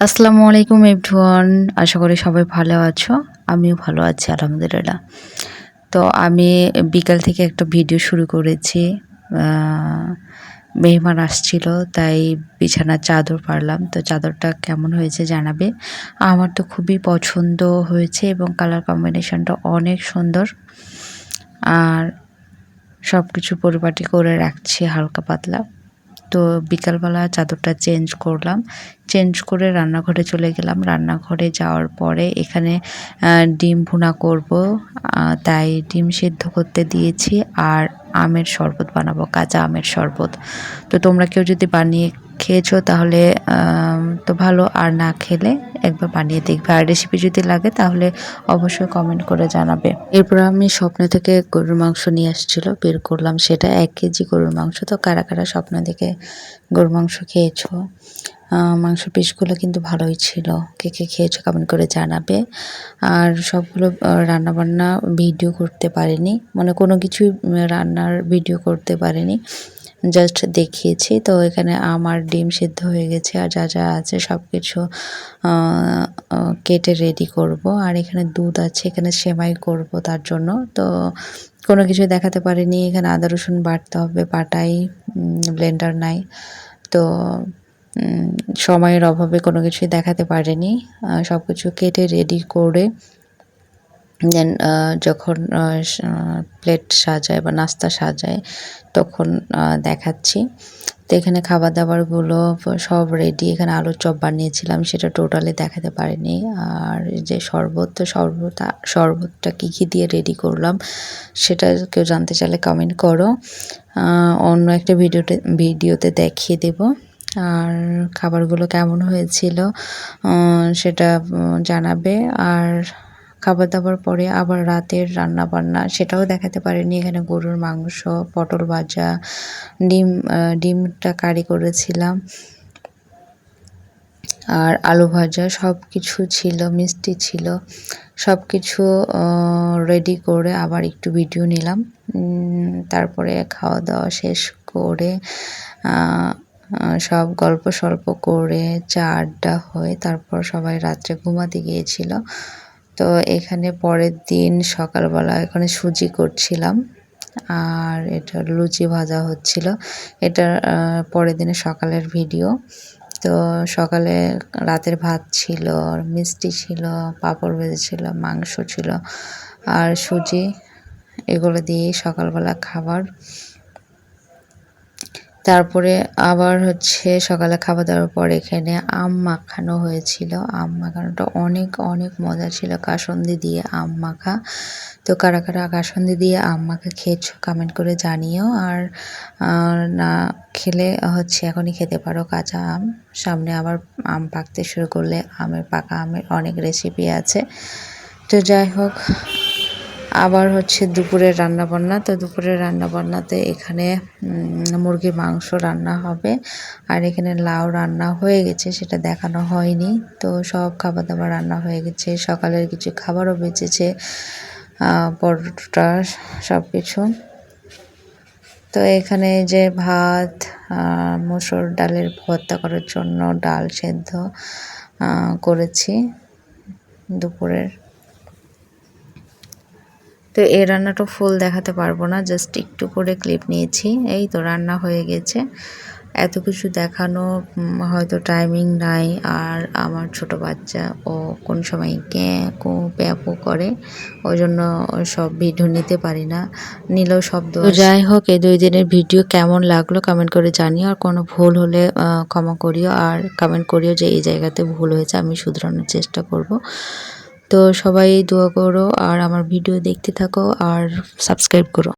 আসসালামু আলাইকুম এভরিওয়ান। আশা করি সবাই ভালো আছো। আমিও ভালো আছি আলহামদুলিল্লাহ। তো আমি বিকাল থেকে একটা ভিডিও শুরু করেছি। আ মেহমান আসছিল তাই বিছানার চাদর পারলাম। তো চাদরটা কেমন হয়েছে জানাবে। আমার তো খুবই পছন্দ হয়েছে এবং কালার কম্বিনেশনটা অনেক সুন্দর। আর সবকিছু পরিপাটি করে রাখছি হালকা পাতলা। তো বিকালবেলা চাদরটা চেঞ্জ করলাম। চেঞ্জ করে রান্নাঘরে চলে গেলাম। রান্নাঘরে যাওয়ার পরে এখানে ডিম ভুনা করব। তাই ডিম সেদ্ধ করতে দিয়েছি আর আমের শরবত বানাবো, কাঁচা আমের শরবত। তো তোমরা কেউ যদি বানিয়ে খেয়েছো তাহলে তো ভালো, আর না খেলে একবার বানিয়ে দেখবে। আর রেসিপি যদি লাগে তাহলে অবশ্যই কমেন্ট করে জানাবে। এরপর আমি স্বপ্ন থেকে গরুর মাংস নিয়ে আসছিল, বের করলাম সেটা ১ কেজি গরুর মাংস। তো কারা কারা স্বপ্ন থেকে গরুর মাংস খেয়েছো? মাংসের পিসগুলো কিন্তু ভালোই ছিল। কে কে খেয়েছো কমেন্ট করে জানাবে। আর সবগুলো রান্নাবান্না ভিডিও করতে পারিনি, মানে কোনো কিছুই রান্নার ভিডিও করতে পারিনি, জাস্ট দেখিয়েছি। তো এখানে আমার ডিম সিদ্ধ হয়ে গেছে আর যা যা আছে সব কিছু কেটে রেডি করব। আর এখানে দুধ আছে, এখানে সেমাই করব তার জন্য। তো কোনো কিছু দেখাতে পারিনি। এখানে আদা রসুন বাটতে হবে, বাটাই, ব্লেন্ডার নাই। তো সময়ের অভাবে কোনো কিছুই দেখাতে পারিনি। সব কিছু কেটে রেডি করে দেন যখন প্লেট সাজায় বা নাস্তা সাজায় তখন দেখাচ্ছি। তো এখানে খাবার দাবারগুলো সব রেডি। এখানে আলুর চপ বানিয়েছিলাম, সেটা টোটালি দেখাতে পারিনি। আর যে শরবত, তো শরবতটা কী কী দিয়ে রেডি করলাম সেটা কেউ জানতে চাইলে কমেন্ট করো। অন্য একটা ভিডিওতে দেখিয়ে দেব। আর খাবারগুলো কেমন হয়েছিল সেটা জানাবে। আর খাবার দাবার পরে আবার রাতের রান্না বান্না সেটাও দেখাতে পারিনি। এখানে গরুর মাংস, পটল ভাজা, ডিমটা কারি করেছিলাম, আর আলু ভাজা সব কিছু ছিল, মিষ্টি ছিল। সব কিছু রেডি করে আবার একটু ভিডিও নিলাম। তারপরে খাওয়া দাওয়া শেষ করে সব গল্প সল্প করে চা আড্ডা হয়ে তারপর সবাই রাত্রে ঘুমাতে গিয়েছিল। তো এখানে পরের দিন সকালবেলা এখানে সুজি করছিলাম আর এটা লুচি ভাজা হচ্ছিল। এটা পরের দিনের সকালের ভিডিও। তো সকালে রাতের ভাত ছিল, মিষ্টি ছিল, পাঁপড় ভেজেছিল, মাংস ছিল আর সুজি, এগুলো দিয়েই সকালবেলা খাবার। তারপরে আবার সকালে খাওয়া দাওয়ার পর এখানে আম মাখানো হয়েছিল। আম মাখানোটা অনেক অনেক মজা ছিল, কাসুন্দি দিয়ে আম মাখা। তো কারা কারা কাসুন্দি দিয়ে আম মাখা খেয়েছো কমেন্ট করে জানিও। আর না খেলে এখনই খেতে পারো কাঁচা আম। সামনে আবার আম পাকতে শুরু করলে পাকা আমের অনেক রেসিপি আছে। তো যাই হোক, আবার দুপুরের রান্নাবান্না। তো দুপুরের রান্নাবান্নাতে এখানে মুরগির মাংস রান্না হবে আর এখানে লাউ রান্না হয়ে গেছে, সেটা দেখানো হয়নি। তো সব খাবার দাবার রান্না হয়ে গেছে, সকালের কিছু খাবারও বেঁচেছে, পরোটা সব কিছু। তো এখানে যে ভাত, মসুর ডালের ভর্তা করার জন্য ডাল সেদ্ধ করেছি দুপুরের। তো এই রান্নাটা ফুল দেখাতে পারবো না, জাস্ট একটু করে ক্লিপ নিয়েছি। এই তো রান্না হয়ে গেছে। এত কিছু দেখানো হয়তো টাইমিং নাই। আর আমার ছোট বাচ্চা, ও কোন সময় কো প্যাপো করে, ওই জন্য সব ভিডিও নিতে পারি না, নিলেও শব্দ। তো যাই হোক, এই 2 দিনের ভিডিও কেমন লাগলো কমেন্ট করে জানিও। আর কোনো ভুল হলে ক্ষমা করিও, আর কমেন্ট করিও যে এই জায়গাতে ভুল হয়েছে, আমি শুধরানোর চেষ্টা করব। তো সবাই দোয়া করো আর আমার ভিডিও দেখতে থাকো আর সাবস্ক্রাইব করো।